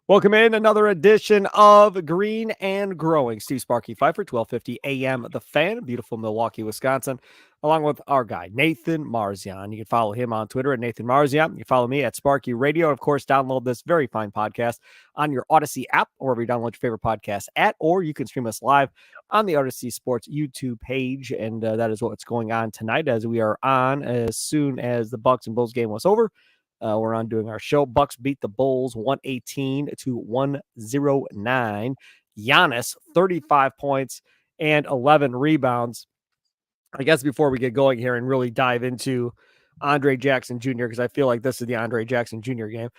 Welcome in another edition of Green and Growing. Steve Sparky Fifer, 1250 AM The Fan, beautiful Milwaukee, Wisconsin, along with our guy, Nathan Marzion. You can follow him on Twitter at Nathan Marzion. You can follow me at Sparky Radio. Of course, download this very fine podcast on your Odyssey app or wherever you download your favorite podcast at, or you can stream us live on the Odyssey Sports YouTube page. And that is what's going on tonight as we are on as soon as the Bucks and Bulls game was over. We're on doing our show. Bucks beat the Bulls 118-109. Giannis, 35 points and 11 rebounds. I guess before we get going here and really dive into Andre Jackson Jr., because I feel like this is the Andre Jackson Jr. game.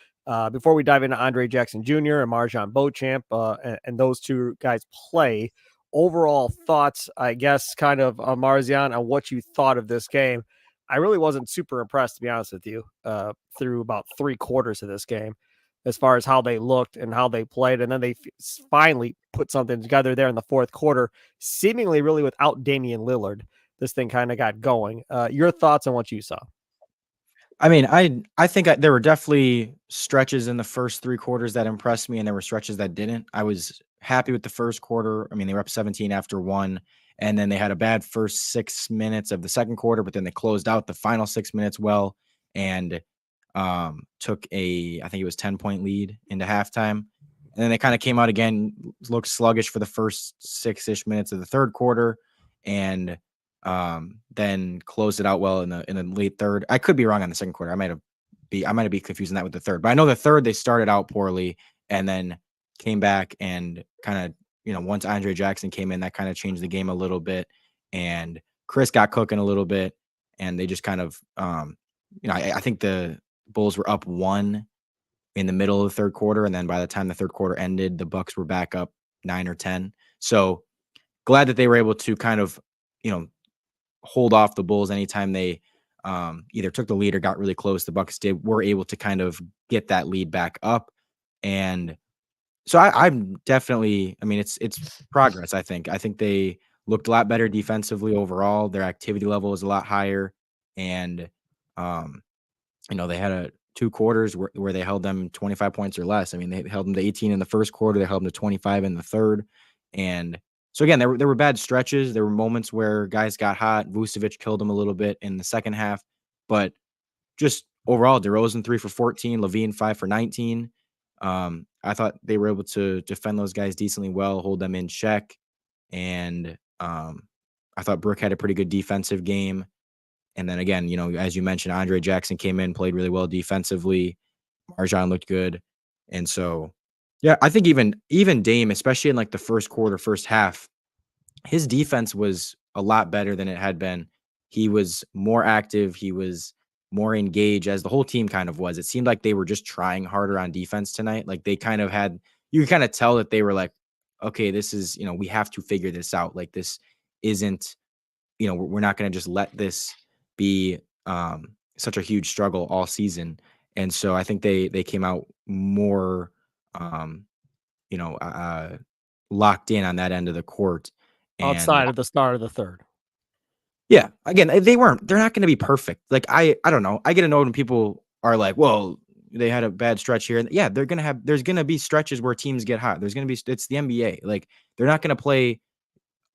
Before we dive into Andre Jackson Jr. and Marjon Beauchamp and those two guys play, overall thoughts, I guess, kind of, Marzion, on what you thought of this game. I really wasn't super impressed, to be honest with you, through about 3 quarters of this game, as far as how they looked and how they played. And then they finally put something together there in the fourth quarter, seemingly really without Damian Lillard. This thing kind of got going. Your thoughts on what you saw? I mean, I think there were definitely stretches in the first 3 quarters that impressed me, and there were stretches that didn't. I was happy with the first quarter. I mean, they were up 17 after 1. And then they had a bad first 6 minutes of the second quarter, but then they closed out the final 6 minutes well and took I think it was 10-point lead into halftime. And then they kind of came out again, looked sluggish for the first 6-ish minutes of the third quarter, and then closed it out well in the late third. I could be wrong on the second quarter. I might be confusing that with the third, but I know the third they started out poorly and then came back and kind of, once Andre Jackson came in, that kind of changed the game a little bit, and Khris got cooking a little bit, and they just kind of, I think the Bulls were up 1 in the middle of the third quarter, and then by the time the third quarter ended, the Bucks were back up 9 or 10. So glad that they were able to kind of, hold off the Bulls anytime they either took the lead or got really close. The Bucks were able to kind of get that lead back up, and so I'm definitely, I mean, it's progress. I think they looked a lot better defensively overall. Their activity level is a lot higher. And, they had 2 quarters where they held them 25 points or less. I mean, they held them to 18 in the first quarter. They held them to 25 in the third. And so again, there were bad stretches. There were moments where guys got hot. Vucevic killed them a little bit in the second half, but just overall, DeRozan 3 for 14, Levine 5 for 19. I thought they were able to defend those guys decently well, hold them in check. And I thought Brook had a pretty good defensive game. And then again, as you mentioned, Andre Jackson came in, played really well defensively. Marjon looked good. And so, yeah, I think even Dame, especially in like the first quarter, first half, his defense was a lot better than it had been. He was more active. He was more engaged, as the whole team kind of was. It seemed like they were just trying harder on defense tonight. Like they kind of had, you could kind of tell that they were like, okay, this is, we have to figure this out. Like this isn't, we're not going to just let this be such a huge struggle all season. And so I think they came out more, locked in on that end of the court. Outside of the start of the third. Yeah. Again, they're not going to be perfect. Like, I don't know. I get annoyed when people are like, well, they had a bad stretch here. And yeah, there's going to be stretches where teams get hot. It's the NBA. Like, they're not going to play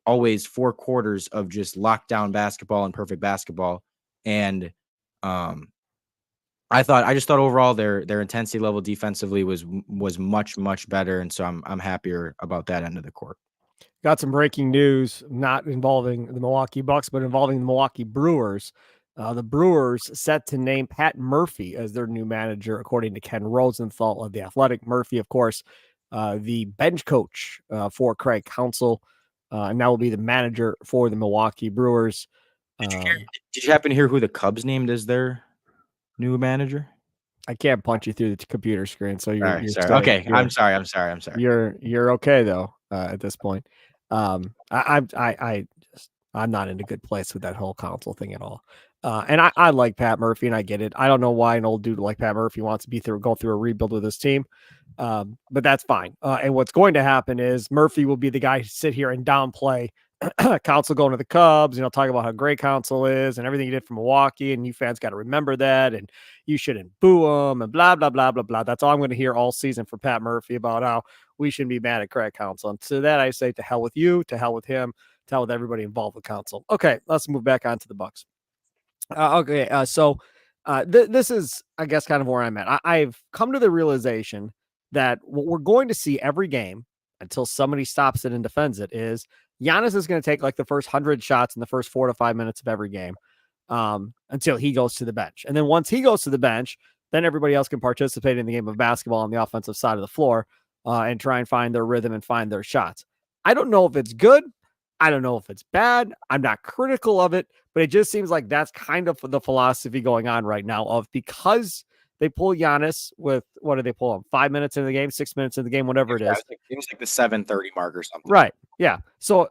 always 4 quarters of just lockdown basketball and perfect basketball. And I just thought overall their intensity level defensively was much, much better. And so I'm happier about that end of the court. Got some breaking news, not involving the Milwaukee Bucks, but involving the Milwaukee Brewers. The Brewers set to name Pat Murphy as their new manager, according to Ken Rosenthal of The Athletic. Murphy, of course, the bench coach for Craig Counsell, and now will be the manager for the Milwaukee Brewers. Did you happen to hear who the Cubs named as their new manager? I can't punch you through the computer screen, so you're sorry. Okay, I'm sorry. You're okay though at this point. I'm not in a good place with that whole Counsell thing at all. And I like Pat Murphy, and I get it. I don't know why an old dude like Pat Murphy wants to go through a rebuild with this team, but that's fine. And what's going to happen is Murphy will be the guy to sit here and downplay Council going to the Cubs, talking about how great Council is and everything he did for Milwaukee, and you fans got to remember that, and you shouldn't boo him, and blah, blah, blah, blah, blah. That's all I'm going to hear all season from Pat Murphy about how we shouldn't be mad at Craig Council. And to that, I say, to hell with you, to hell with him, to hell with everybody involved with Council. Okay, let's move back on to the Bucks. This is, I guess, kind of where I'm at. I've come to the realization that what we're going to see every game until somebody stops it and defends it is Giannis is going to take like the first 100 shots in the first 4 to 5 minutes of every game until he goes to the bench. And then once he goes to the bench, then everybody else can participate in the game of basketball on the offensive side of the floor and try and find their rhythm and find their shots. I don't know if it's good. I don't know if it's bad. I'm not critical of it, but it just seems like that's kind of the philosophy going on right now of because they pull Giannis with, what do they pull him? 5 minutes in the game, 6 minutes in the game, whatever it is. It was like the 7:30 mark or something. Right. Yeah. So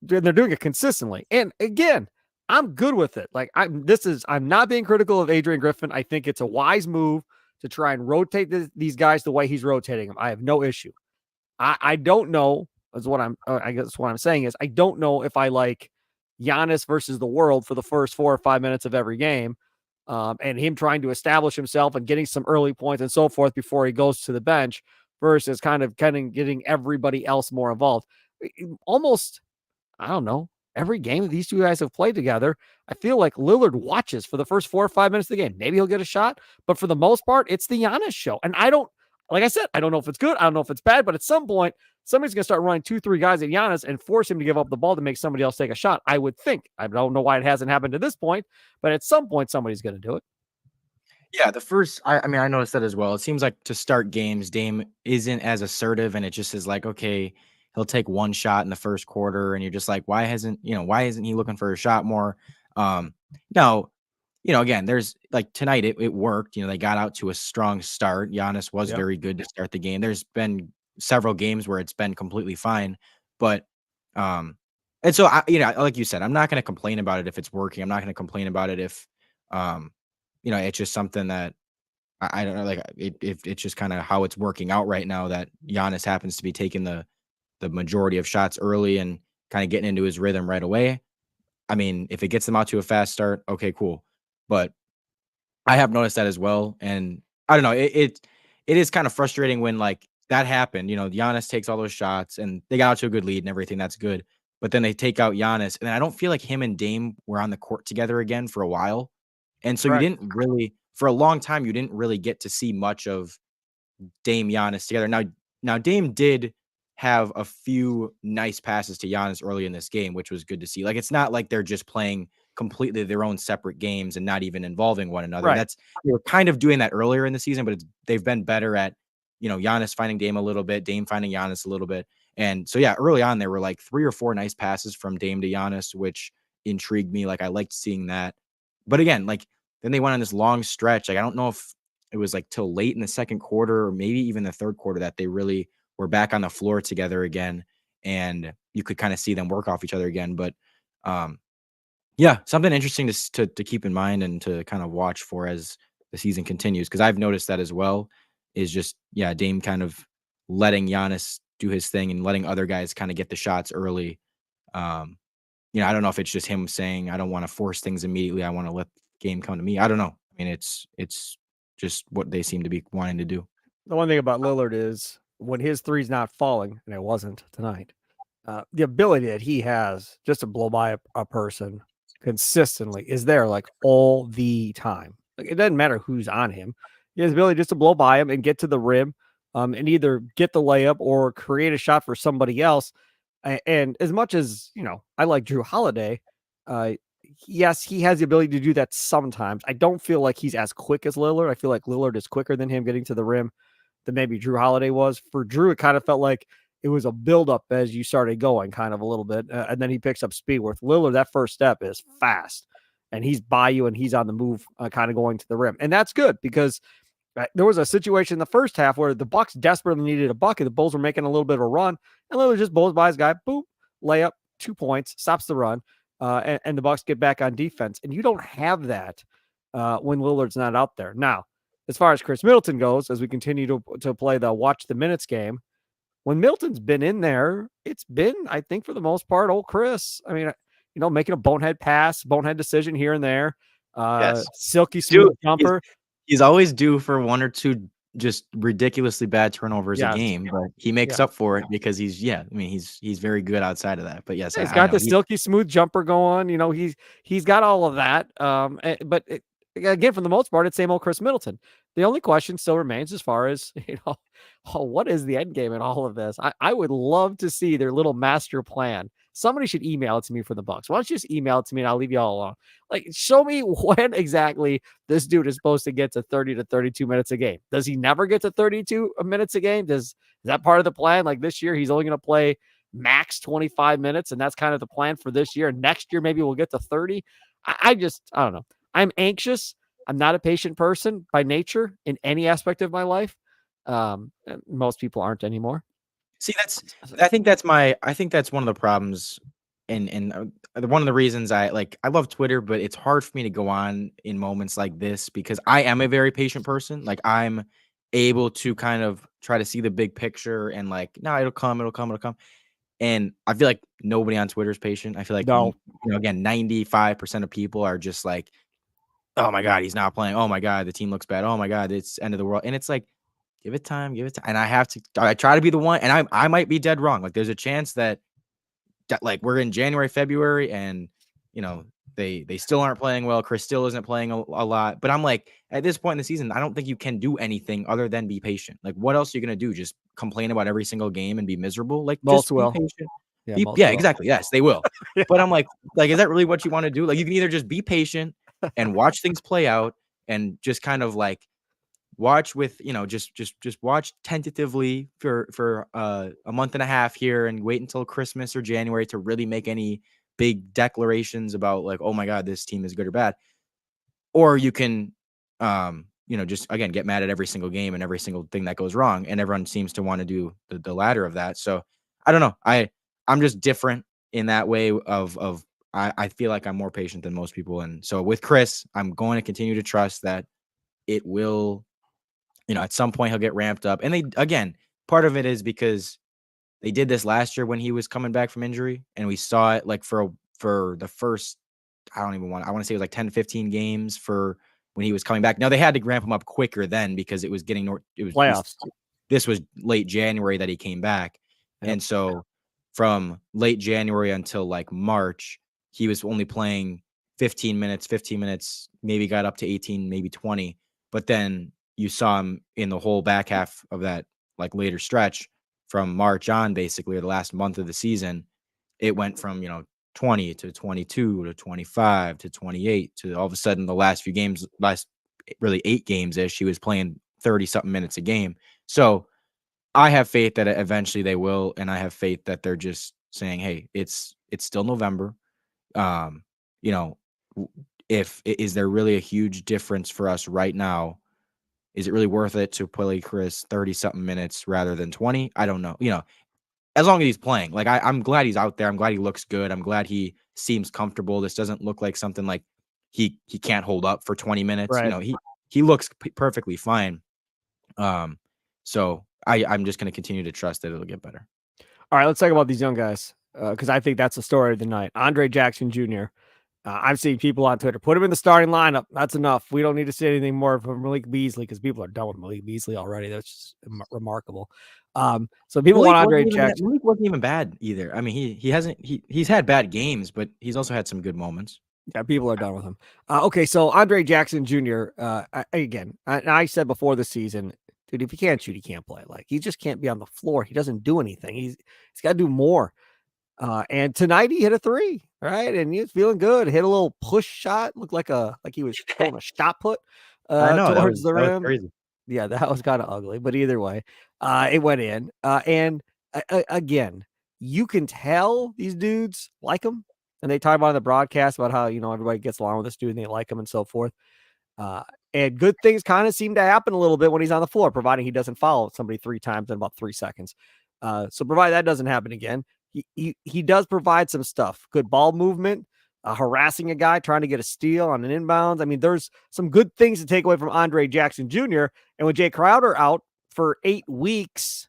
they're doing it consistently. And again, I'm good with it. Like I'm not being critical of Adrian Griffin. I think it's a wise move to try and rotate these guys the way he's rotating them. I have no issue. I don't know. I guess what I'm saying is I don't know if I like Giannis versus the world for the first 4 or 5 minutes of every game, and him trying to establish himself and getting some early points and so forth before he goes to the bench versus kind of getting everybody else more involved. Almost, I don't know, every game that these two guys have played together, I feel like Lillard watches for the first 4 or 5 minutes of the game. Maybe he'll get a shot, but for the most part, it's the Giannis show. And like I said, I don't know if it's good. I don't know if it's bad, but at some point, somebody's going to start running 2-3 guys at Giannis and force him to give up the ball to make somebody else take a shot. I would think. I don't know why it hasn't happened to this point, but at some point, somebody's going to do it. Yeah, I mean, I noticed that as well. It seems like to start games, Dame isn't as assertive, and it just is like, okay, he'll take one shot in the first quarter, and you're just like, why isn't he looking for a shot more? Now, again, there's like tonight, it worked. They got out to a strong start. Giannis was very good to start the game. There's been several games where it's been completely fine, but and so like you said, I'm not going to complain about it if it's working. I'm not going to complain about it if it's just something that I don't know, like it's just kind of how it's working out right now that Giannis happens to be taking the majority of shots early and kind of getting into his rhythm right away. I mean, if it gets them out to a fast start, okay, cool. But I have noticed that as well. And I don't know, it is kind of frustrating when like that happened. Giannis takes all those shots and they got out to a good lead and everything. That's good. But then they take out Giannis. And I don't feel like him and Dame were on the court together again for a while. And so you didn't really, for a long time, you didn't really get to see much of Dame Giannis together. Now Dame did have a few nice passes to Giannis early in this game, which was good to see. Like, it's not like they're just playing completely their own separate games and not even involving one another. Right. They were kind of doing that earlier in the season, but they've been better at, Giannis finding Dame a little bit, Dame finding Giannis a little bit. And so, yeah, early on, there were like 3 or 4 nice passes from Dame to Giannis, which intrigued me. Like, I liked seeing that. But again, like, then they went on this long stretch. Like, I don't know if it was like till late in the second quarter or maybe even the third quarter that they really were back on the floor together again. And you could kind of see them work off each other again. But yeah, something interesting to keep in mind and to kind of watch for as the season continues. Because I've noticed that as well, is just, Dame kind of letting Giannis do his thing and letting other guys kind of get the shots early. I don't know if it's just him saying, I don't want to force things immediately. I want to let the game come to me. I don't know. I mean, it's just what they seem to be wanting to do. The one thing about Lillard is when his three's not falling, and it wasn't tonight, the ability that he has just to blow by a person consistently is there like all the time. Like, it doesn't matter who's on him. He has the ability just to blow by him and get to the rim and either get the layup or create a shot for somebody else. And as much as, I like Drew Holiday, yes, he has the ability to do that sometimes. I don't feel like he's as quick as Lillard. I feel like Lillard is quicker than him getting to the rim than maybe Drew Holiday was. For Drew, it kind of felt like it was a buildup as you started going kind of a little bit. And then he picks up speed. With Lillard, that first step is fast. And he's by you and he's on the move kind of going to the rim. And that's good because there was a situation in the first half where the Bucks desperately needed a bucket. The Bulls were making a little bit of a run. And Lillard just blows by his guy. Boom. Layup. 2 points. Stops the run. And the Bucks get back on defense. And you don't have that when Lillard's not out there. Now, as far as Khris Middleton goes, as we continue to play the watch the minutes game, when Middleton's been in there, it's been, I think, for the most part, old Khris. I mean, making a bonehead pass, bonehead decision here and there, Yes. silky smooth He's jumper. he's always due for 1 or 2 just ridiculously bad turnovers a Yes. game, but he makes Yeah. up for it because he's very good outside of that. But yes, He's I got know. the silky smooth jumper going. He's got all of that. But again, for the most part, it's same old Khris Middleton. The only question still remains as far as what is the end game in all of this? I would love to see their little master plan. Somebody should email it to me for the Bucks. Why don't you just email it to me and I'll leave you all alone? Like, show me when exactly this dude is supposed to get to 30 to 32 minutes a game. Does he never get to 32 minutes a game? Is that part of the plan? Like this year, he's only going to play max 25 minutes, and that's kind of the plan for this year. Next year, maybe we'll get to 30. I don't know. I'm anxious. I'm not a patient person by nature in any aspect of my life. Most people aren't anymore. See, I think that's one of the problems, and one of the reasons I love Twitter, but it's hard for me to go on in moments like this because I am a very patient person. Like, I'm able to kind of try to see the big picture and like, no, it'll come, it'll come, it'll come. And I feel like nobody on Twitter is patient. I feel like, No. again, 95% of people are just like, oh my God, he's not playing. Oh my God, the team looks bad. Oh my God, it's end of the world. And it's like, give it time, give it time. And I try to be the one, and I might be dead wrong. Like, there's a chance that like we're in January, February, and they still aren't playing well. Khris still isn't playing a lot. But I'm like, at this point in the season, I don't think you can do anything other than be patient. Like, what else are you gonna do? Just complain about every single game and be miserable? Like, Most just will. be patient. Most Yeah, will. exactly. Yes, they will. Yeah. But I'm like, is that really what you want to do? Like, you can either just be patient and watch things play out and just kind of like watch with, just watch tentatively for a month and a half here and wait until Christmas or January to really make any big declarations about like, oh my God, this team is good or bad. Or you can, just again, get mad at every single game and every single thing that goes wrong. And everyone seems to want to do the latter of that. So I don't know. I'm just different in that way of I feel like I'm more patient than most people. And so with Khris, I'm going to continue to trust that it will, at some point he'll get ramped up. And again, part of it is because they did this last year when he was coming back from injury, and we saw it like for the first, I want to say it was like 10 to 15 games for when he was coming back. Now they had to ramp him up quicker then because it was Playoffs. This was late January that he came back. Yep. And so from late January until like March, he was only playing 15 minutes, maybe got up to 18, maybe 20. But then you saw him in the whole back half of that like later stretch from March on, basically, or the last month of the season. It went from, 20 to 22 to 25 to 28 to all of a sudden the last really 8 games ish, he was playing 30 something minutes a game. So I have faith that eventually they will, and I have faith that they're just saying, hey, it's still November. Is there really a huge difference for us right now? Is it really worth it to play Khris 30 something minutes rather than 20? I don't know. As long as he's playing, like I'm glad he's out there. I'm glad he looks good. I'm glad he seems comfortable. This doesn't look like something like he can't hold up for 20 minutes. Right. He looks perfectly fine. So I'm just going to continue to trust that it'll get better. All right, let's talk about these young guys because I think that's the story of the night. Andre Jackson Jr. I've seen people on Twitter put him in the starting lineup. That's enough. We don't need to see anything more from Malik Beasley because people are done with Malik Beasley already. That's just remarkable. So people want Andre Jackson. Malik wasn't even bad either. I mean, he's had bad games, but he's also had some good moments. Yeah, people are done with him. Okay, so Andre Jackson Jr. I said before the season, dude, if he can't shoot, he can't play. Like, he just can't be on the floor. He doesn't do anything. He's got to do more. And tonight he hit a 3, right? And he was feeling good. Hit a little push shot, looked like he was throwing a shot put I know, towards the rim. That was crazy. Yeah, that was kind of ugly, but either way, it went in. And again, you can tell these dudes like him, and they talk about in the broadcast about how everybody gets along with this dude and they like him and so forth. And good things kind of seem to happen a little bit when he's on the floor, providing he doesn't foul somebody 3 times in about 3 seconds. So provided that doesn't happen again, he does provide some stuff. Good ball movement, harassing a guy, trying to get a steal on an inbounds. I mean, there's some good things to take away from Andre Jackson Jr. And with Jay Crowder out for 8 weeks,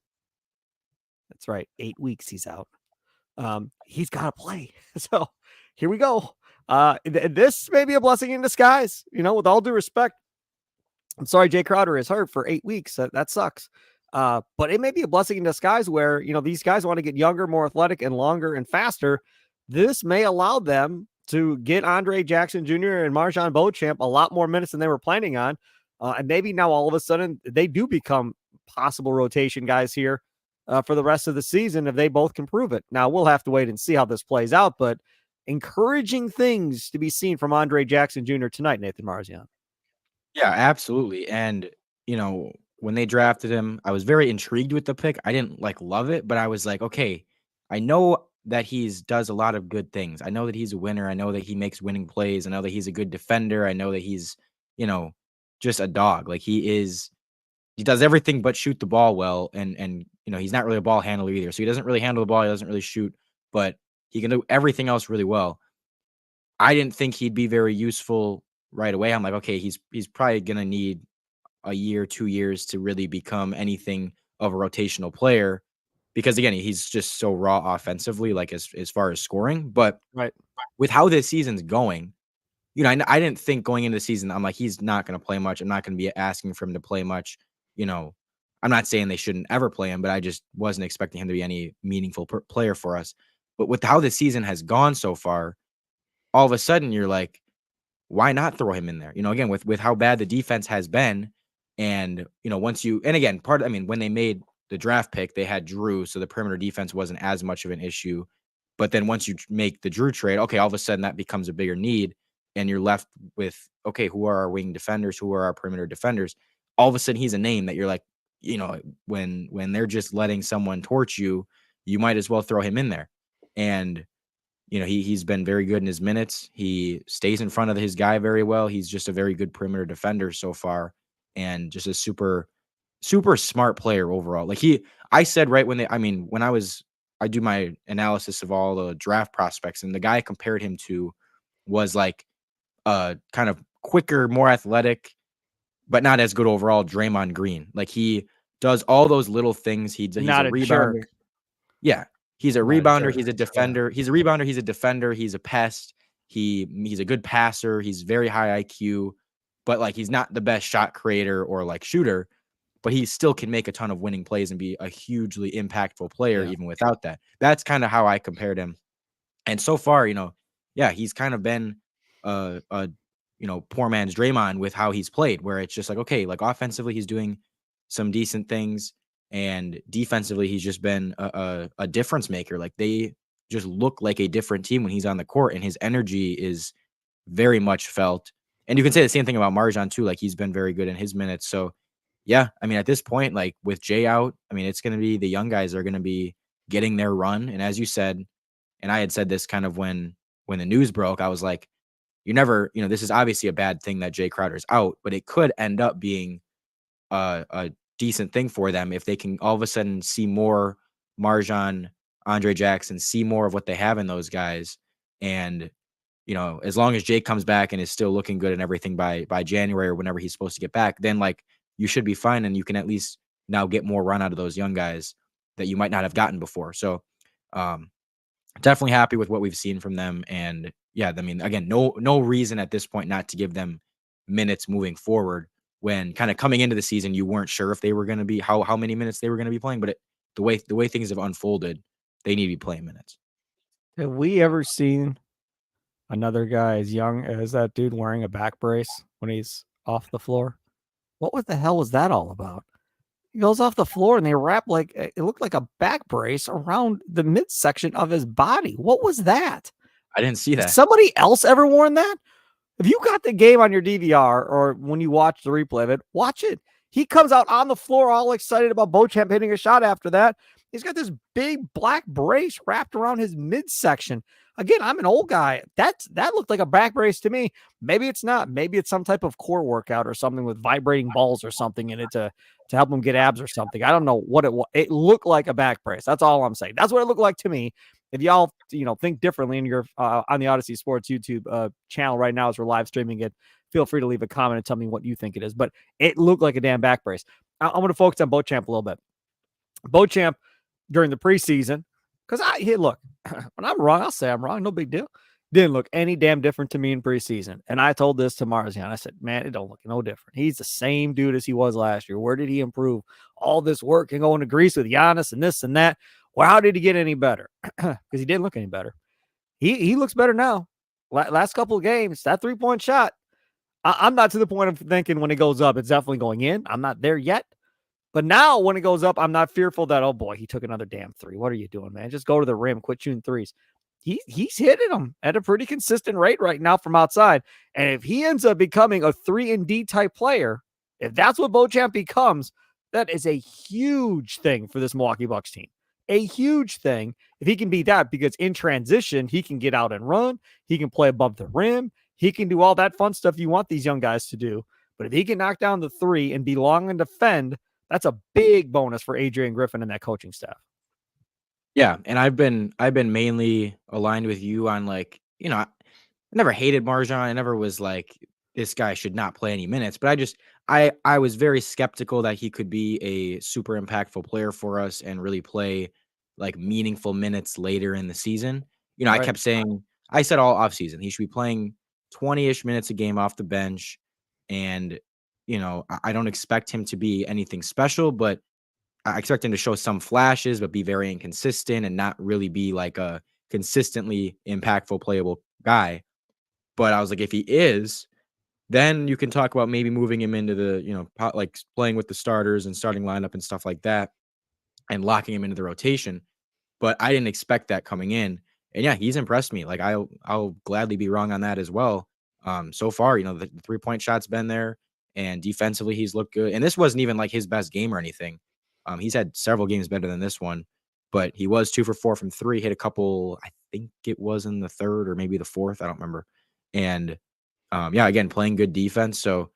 That's right. 8 weeks he's out. He's got to play. So here we go. This may be a blessing in disguise, with all due respect. I'm sorry, Jay Crowder is hurt for 8 weeks. That sucks. But it may be a blessing in disguise where, these guys want to get younger, more athletic, and longer and faster. This may allow them to get Andre Jackson Jr. and Marjon Beauchamp a lot more minutes than they were planning on. And maybe now all of a sudden they do become possible rotation guys here for the rest of the season if they both can prove it. Now we'll have to wait and see how this plays out, but encouraging things to be seen from Andre Jackson Jr. tonight, Nathan Marzion. Yeah, absolutely. And, when they drafted him, I was very intrigued with the pick. I didn't love it, but I was like, okay, I know that does a lot of good things. I know that he's a winner. I know that he makes winning plays. I know that he's a good defender. I know that he's, just a dog. He does everything but shoot the ball well. And he's not really a ball handler either. So he doesn't really handle the ball. He doesn't really shoot, but he can do everything else really well. I didn't think he'd be very useful right away. I'm like, okay, he's probably going to need a year, 2 years to really become anything of a rotational player, because again, he's just so raw offensively, as far as scoring. But right, with how this season's going, I didn't think going into the season, I'm like, he's not going to play much. I'm not going to be asking for him to play much. I'm not saying they shouldn't ever play him, but I just wasn't expecting him to be any meaningful player for us. But with how the season has gone so far, all of a sudden you're like, why not throw him in there? Again, with how bad the defense has been. And, when they made the draft pick, they had Drew, so the perimeter defense wasn't as much of an issue. But then once you make the Drew trade, okay, all of a sudden that becomes a bigger need, and you're left with, okay, who are our wing defenders? Who are our perimeter defenders? All of a sudden he's a name that you're like, when they're just letting someone torch you, you might as well throw him in there. And, he's been very good in his minutes. He stays in front of his guy very well. He's just a very good perimeter defender so far, and just a super, super smart player overall. I said right when I do my analysis of all the draft prospects, and the guy I compared him to was kind of quicker, more athletic, but not as good overall, Draymond Green. He does all those little things. He's a rebounder. Yeah. He's a rebounder. He's a defender. Yeah. He's a rebounder. He's a defender. He's a pest. He's a good passer. He's very high IQ, but he's not the best shot creator or shooter, but he still can make a ton of winning plays and be a hugely impactful player even without that. That's kind of how I compared him. And so far, he's kind of been a poor man's Draymond with how he's played, where it's just okay, offensively he's doing some decent things, and defensively he's just been a difference maker. They just look like a different team when he's on the court, and his energy is very much felt. And you can say the same thing about Marjon too. He's been very good in his minutes. So yeah, at this point, with Jay out, it's going to be the young guys are going to be getting their run. And as you said, and I had said this kind of when the news broke, I was like, you never, this is obviously a bad thing that Jay Crowder's out, but it could end up being a decent thing for them if they can all of a sudden see more Marjon, Andre Jackson, see more of what they have in those guys. And, as long as Jay comes back and is still looking good and everything by January or whenever he's supposed to get back, then you should be fine. And you can at least now get more run out of those young guys that you might not have gotten before. So definitely happy with what we've seen from them. And yeah, again, no reason at this point not to give them minutes moving forward, when kind of coming into the season, you weren't sure if they were going to be how many minutes they were going to be playing, but the way things have unfolded, they need to be playing minutes. Have we ever seen another guy as young as that dude wearing a back brace when he's off the floor? What the hell was that all about? He goes off the floor and they wrap it looked like a back brace around the midsection of his body. What was that? I didn't see that. Has somebody else ever worn that? If you got the game on your DVR or when you watch the replay of it, watch it. He comes out on the floor all excited about Beauchamp hitting a shot after that. He's got this big black brace wrapped around his midsection. Again, I'm an old guy. That looked like a back brace to me. Maybe it's not. Maybe it's some type of core workout or something with vibrating balls or something in it to help him get abs or something. I don't know what it was. It looked like a back brace. That's all I'm saying. That's what it looked like to me. If y'all, think differently and you're on the Odyssey Sports YouTube channel right now as we're live streaming it, feel free to leave a comment and tell me what you think it is. But it looked like a damn back brace. I'm going to focus on Beauchamp a little bit. Beauchamp, during the preseason. Because look, when I'm wrong, I'll say I'm wrong. No big deal. Didn't look any damn different to me in preseason. And I told this to Marzion. I said, man, it don't look no different. He's the same dude as he was last year. Where did he improve? All this work and going to Greece with Giannis and this and that. Well, how did he get any better? Because he didn't look any better. He looks better now. Last couple of games, that 3-point shot, I'm not to the point of thinking when it goes up, it's definitely going in. I'm not there yet. But now when it goes up, I'm not fearful that, oh boy, he took another damn three. What are you doing, man? Just go to the rim, quit shooting threes. He's hitting them at a pretty consistent rate right now from outside. And if he ends up becoming a 3-and-D type player, if that's what Beauchamp becomes, that is a huge thing for this Milwaukee Bucks team. A huge thing if he can be that, because in transition, he can get out and run. He can play above the rim. He can do all that fun stuff you want these young guys to do. But if he can knock down the three and be long and defend, that's a big bonus for Adrian Griffin and that coaching staff. Yeah, and I've been mainly aligned with you on, like, I never hated Marjon. I never was like, this guy should not play any minutes, but I was very skeptical that he could be a super impactful player for us and really play like meaningful minutes later in the season. Right. I kept saying, I said all offseason, he should be playing 20-ish minutes a game off the bench. And, I don't expect him to be anything special, but I expect him to show some flashes, but be very inconsistent and not really be like a consistently impactful, playable guy. But I was like, if he is, then you can talk about maybe moving him into the, like playing with the starters and starting lineup and stuff like that and locking him into the rotation. But I didn't expect that coming in. And yeah, he's impressed me. Like I'll gladly be wrong on that as well. So far, the 3-point shot's been there, and defensively he's looked good. And this wasn't even like his best game or anything. He's had several games better than this one, but he was 2 for 4 from 3, hit a couple, I think it was in the third or maybe the fourth, I don't remember. And yeah, again, playing good defense. So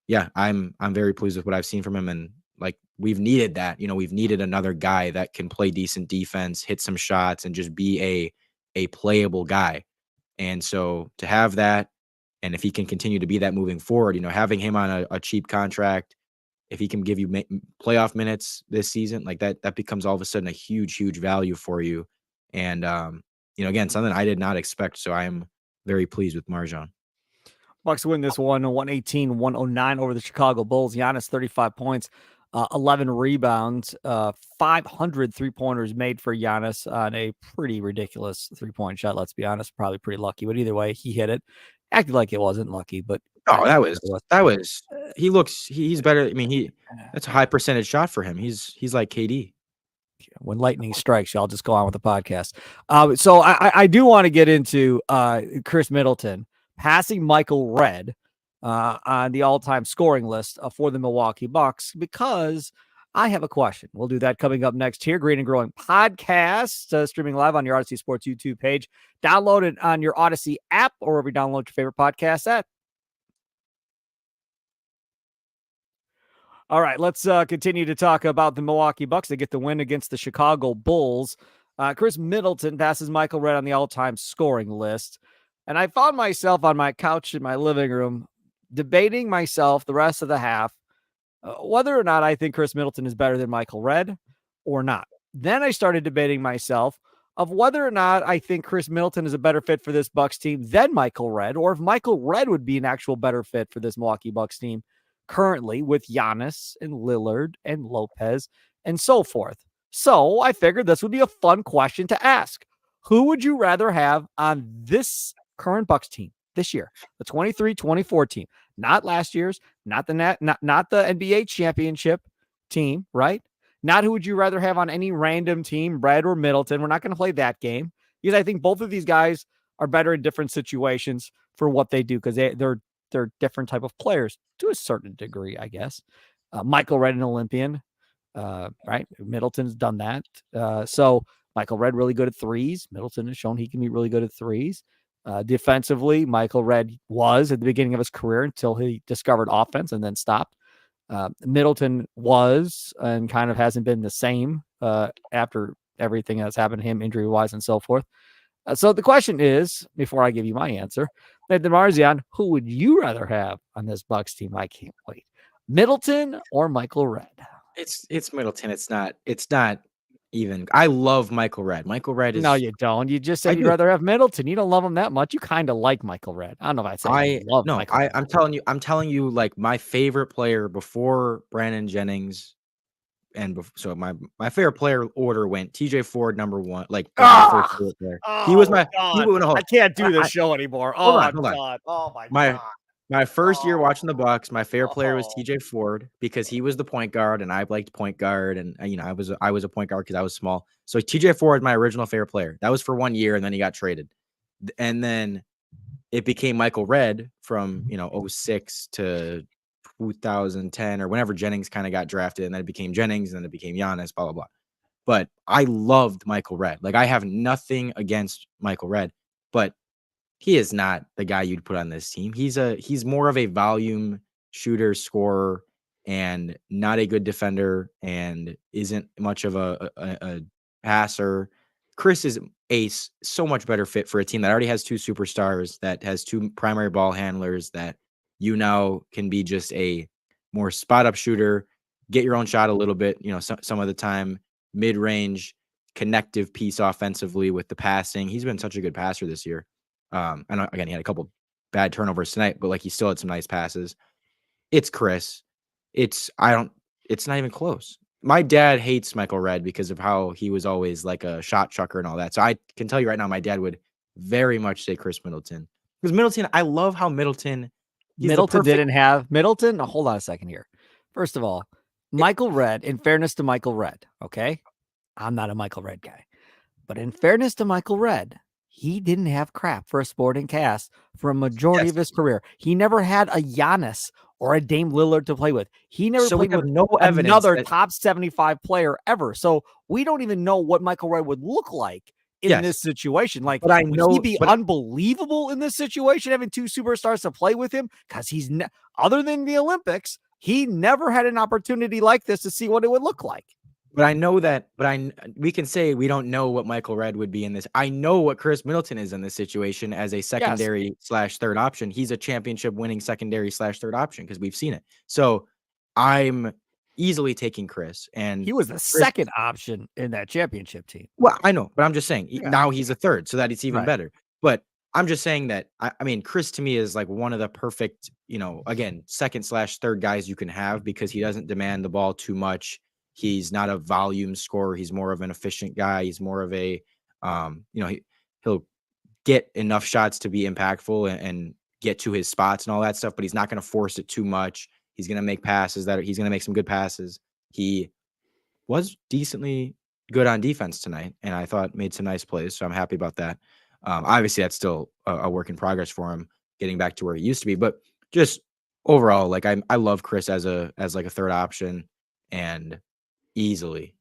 yeah, I'm very pleased with what I've seen from him. And like, we've needed that, we've needed another guy that can play decent defense, hit some shots, and just be a playable guy. And so to have that, and if he can continue to be that moving forward, having him on a cheap contract, if he can give you playoff minutes this season, like that becomes all of a sudden a huge, huge value for you. And, again, something I did not expect. So I am very pleased with Marjon. Bucks win this one 118-109 over the Chicago Bulls. Giannis, 35 points, 11 rebounds, 500 3-pointers made for Giannis on a pretty ridiculous 3-point shot. Let's be honest, probably pretty lucky, but either way, he hit it. Acted like it wasn't lucky, but he's better. I mean, that's a high percentage shot for him. He's like KD. When lightning strikes, y'all just go on with the podcast. So I do want to get into Khris Middleton passing Michael Redd on the all-time scoring list for the Milwaukee Bucks, because I have a question. We'll do that coming up next here. Green and Growing podcast, streaming live on your Odyssey Sports YouTube page. Download it on your Odyssey app or wherever you download your favorite podcast at. All right, let's continue to talk about the Milwaukee Bucks. They get the win against the Chicago Bulls. Khris Middleton passes Michael Redd on the all-time scoring list. And I found myself on my couch in my living room debating myself the rest of the half whether or not I think Khris Middleton is better than Michael Redd or not. Then I started debating myself of whether or not I think Khris Middleton is a better fit for this Bucks team than Michael Redd, or if Michael Redd would be an actual better fit for this Milwaukee Bucks team currently with Giannis and Lillard and Lopez and so forth. So I figured this would be a fun question to ask. Who would you rather have on this current Bucks team this year, the 23-24 team? Not last year's, not the NBA championship team, right? Not who would you rather have on any random team, Redd or Middleton. We're not going to play that game, because I think both of these guys are better in different situations for what they do, because they're different type of players to a certain degree, I guess. Michael Redd, an Olympian, right? Middleton's done that. So Michael Redd really good at threes. Middleton has shown he can be really good at threes. Defensively, Michael Redd was at the beginning of his career until he discovered offense and then stopped. Middleton was and kind of hasn't been the same after everything that's happened to him injury-wise and so forth. So the question is, before I give you my answer, Marzion, who would you rather have on this Bucks team? I can't wait. Middleton or Michael Redd? It's Middleton. It's not even. I love Michael Redd. Michael Redd is. No, you don't. You just said I you'd do. rather have Middleton. You don't love him that much. You kind of like Michael Redd. I don't know if I'd say I love Michael Redd. I'm telling you, like my favorite player before Brandon Jennings, and so my favorite player order went TJ Ford number 1. Like my first favorite player. He was my. I can't do this show anymore. Hold on. God. Oh my God. My first year watching the Bucks, my favorite player was TJ Ford because he was the point guard, and I liked point guard, and I was a point guard because I was small. So TJ Ford, my original favorite player. That was for 1 year, and then he got traded, and then it became Michael Redd from 06 to 2010 or whenever Jennings kind of got drafted, and then it became Jennings, and then it became Giannis, blah blah blah. But I loved Michael Redd. Like I have nothing against Michael Redd, but he is not the guy you'd put on this team. He's more of a volume shooter, scorer, and not a good defender, and isn't much of a passer. Khris is so much better fit for a team that already has 2 superstars, that has 2 primary ball handlers, that now can be just a more spot up shooter, get your own shot a little bit, some of the time, mid range, connective piece offensively with the passing. He's been such a good passer this year. And again, he had a couple bad turnovers tonight, but like he still had some nice passes. It's Khris. It's not even close. My dad hates Michael Redd because of how he was always like a shot chucker and all that. So I can tell you right now, my dad would very much say Khris Middleton. Because Middleton, I love how Middleton didn't have Middleton. Oh, hold on a second here. First of all, Michael Redd, in fairness to Michael Redd, okay? I'm not a Michael Redd guy. But in fairness to Michael Redd, he didn't have crap for a sporting cast for a majority of his career. He never had a Giannis or a Dame Lillard to play with. He never played with another top 75 player ever. So we don't even know what Michael Redd would look like in this situation. Like, would he be unbelievable in this situation, having 2 superstars to play with him? Because he's other than the Olympics, he never had an opportunity like this to see what it would look like. But I know that, we can say we don't know what Michael Redd would be in this. I know what Khris Middleton is in this situation as a secondary / third option. He's a championship winning secondary / third option because we've seen it. So I'm easily taking Khris, and he was the second option in that championship team. Well, I know, but I'm just saying now he's a third, so that it's even better. But I'm just saying that I mean, Khris to me is like one of the perfect, again, second / third guys you can have because he doesn't demand the ball too much. He's not a volume scorer. He's more of an efficient guy. He's more of a, he'll get enough shots to be impactful and get to his spots and all that stuff, but he's not going to force it too much. He's going to make passes he's going to make some good passes. He was decently good on defense tonight, and I thought made some nice plays. So I'm happy about that. Obviously that's still a work in progress for him getting back to where he used to be, but just overall, like I love Khris as like a third option and easily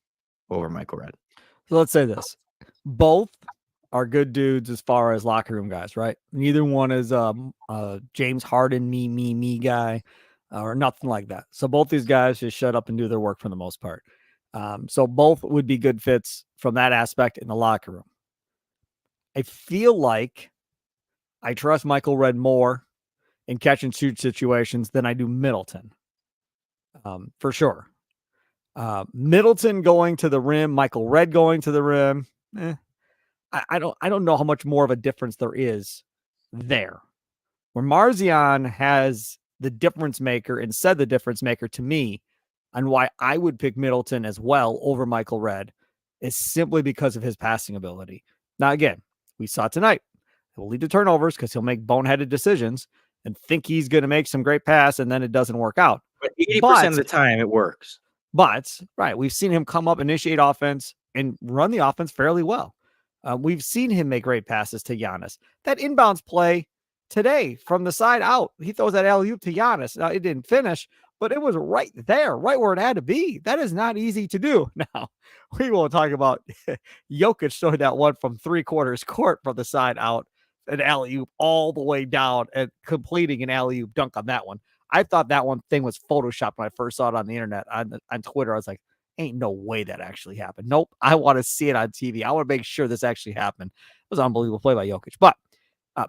over Michael Redd. So let's say this. Both are good dudes as far as locker room guys, right? Neither one is James Harden, me guy or nothing like that. So both these guys just shut up and do their work for the most part. So both would be good fits from that aspect in the locker room. I feel like I trust Michael Redd more in catch and shoot situations than I do Middleton. For sure. Middleton going to the rim, Michael Redd going to the rim. I don't know how much more of a difference there is there. Where Marzion has the difference maker and said the difference maker to me on why I would pick Middleton as well over Michael Redd is simply because of his passing ability. Now, again, we saw tonight, it will lead to turnovers because he'll make boneheaded decisions and think he's going to make some great pass, and then it doesn't work out. But 80% of the time it works. But, right, we've seen him come up, initiate offense, and run the offense fairly well. We've seen him make great passes to Giannis. That inbounds play today from the side out, he throws that alley-oop to Giannis. Now, it didn't finish, but it was right there, right where it had to be. That is not easy to do. Now, we won't talk about Jokic throwing that one from 3/4 court from the side out, an alley-oop all the way down and completing an alley-oop dunk on that one. I thought that one thing was photoshopped when I first saw it on the internet, on Twitter. I was like, ain't no way that actually happened. Nope. I want to see it on TV. I want to make sure this actually happened. It was an unbelievable play by Jokic. But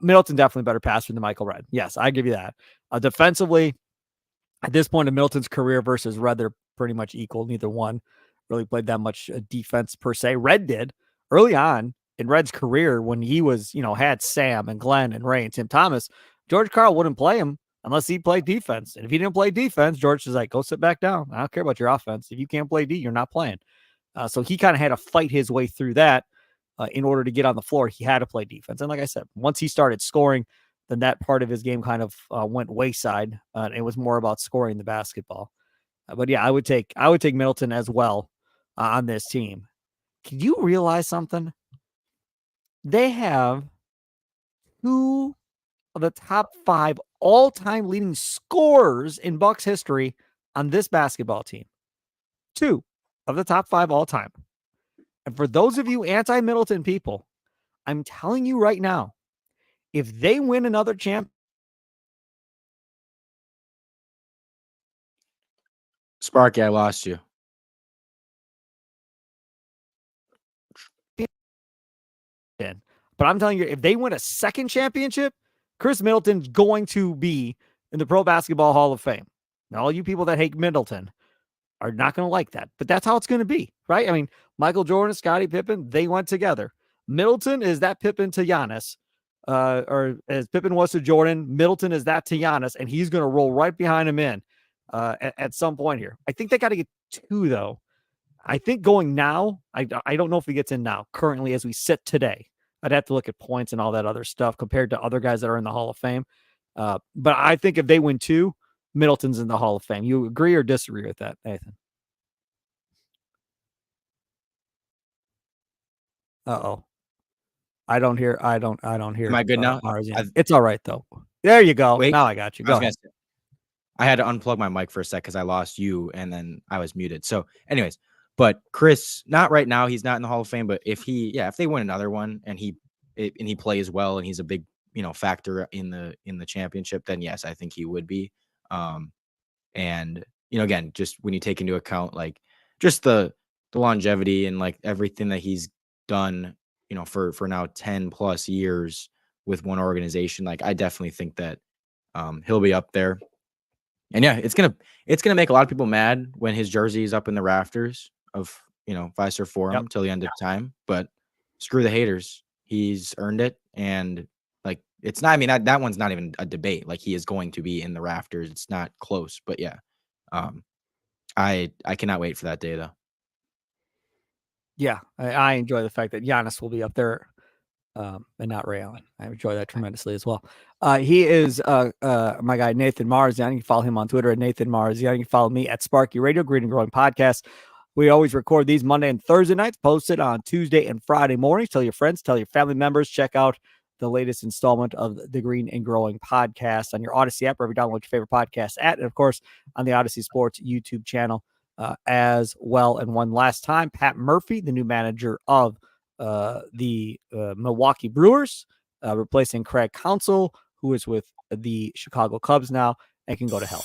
Middleton definitely better passer than Michael Redd. Yes, I give you that. Defensively, at this point in Middleton's career versus Redd, they're pretty much equal. Neither one really played that much defense per se. Red did early on in Red's career when he was, had Sam and Glenn and Ray and Tim Thomas. George Karl wouldn't play him unless he played defense. And if he didn't play defense, George was like, go sit back down. I don't care about your offense. If you can't play D, you're not playing. So he kind of had to fight his way through that in order to get on the floor. He had to play defense. And like I said, once he started scoring, then that part of his game kind of went wayside. It was more about scoring the basketball. But yeah, I would take Middleton as well on this team. Can you realize something? They have 2 of the top 5 all-time leading scorers in Bucks history on this basketball team. 2 of the top 5 all-time. And for those of you anti-Middleton people, I'm telling you right now, if they win another champ, Sparky, I lost you. but I'm telling you, if they win a second championship, Khris Middleton's going to be in the Pro Basketball Hall of Fame. Now, all you people that hate Middleton are not going to like that, but that's how it's going to be, right? I mean, Michael Jordan, Scottie Pippen, they went together. Middleton is that Pippen to Giannis, or as Pippen was to Jordan, Middleton is that to Giannis, and he's going to roll right behind him at some point here. I think they got to get 2, though. I think going now, I don't know if he gets in now, currently as we sit today. I'd have to look at points and all that other stuff compared to other guys that are in the Hall of Fame. But I think if they win 2, Middleton's in the Hall of Fame. You agree or disagree with that, Nathan? Uh-oh. I don't hear. Am I good now? It's all right, though. There you go. Wait, now I got you. Go ahead. I had to unplug my mic for a sec because I lost you and then I was muted. So anyways, but Khris, not right now. He's not in the Hall of Fame, but if they win another one and he plays well and he's a big, factor in the championship, then yes, I think he would be. And, again, just when you take into account, like just the longevity and like everything that he's done, for now 10 plus years with one organization, like I definitely think that he'll be up there. And yeah, it's gonna make a lot of people mad when his jersey is up in the rafters of Fifer Forum till the end of time. But screw the haters, he's earned it, and like it's not. I mean that one's not even a debate. Like he is going to be in the rafters. It's not close. But yeah, I cannot wait for that day though. Yeah, I enjoy the fact that Giannis will be up there. And not Ray Allen. I enjoy that tremendously as well. He is my guy, Nathan Marzion. You can follow him on Twitter at Nathan Marzion. You can follow me at Sparky Radio, Green and Growing Podcast. We always record these Monday and Thursday nights, posted on Tuesday and Friday mornings. Tell your friends, tell your family members, check out the latest installment of the Green and Growing Podcast on your Odyssey app, wherever you download your favorite podcast at, and of course on the Odyssey Sports YouTube channel as well. And one last time, Pat Murphy, the new manager of the Milwaukee Brewers, replacing Craig Counsell, who is with the Chicago Cubs now and can go to hell.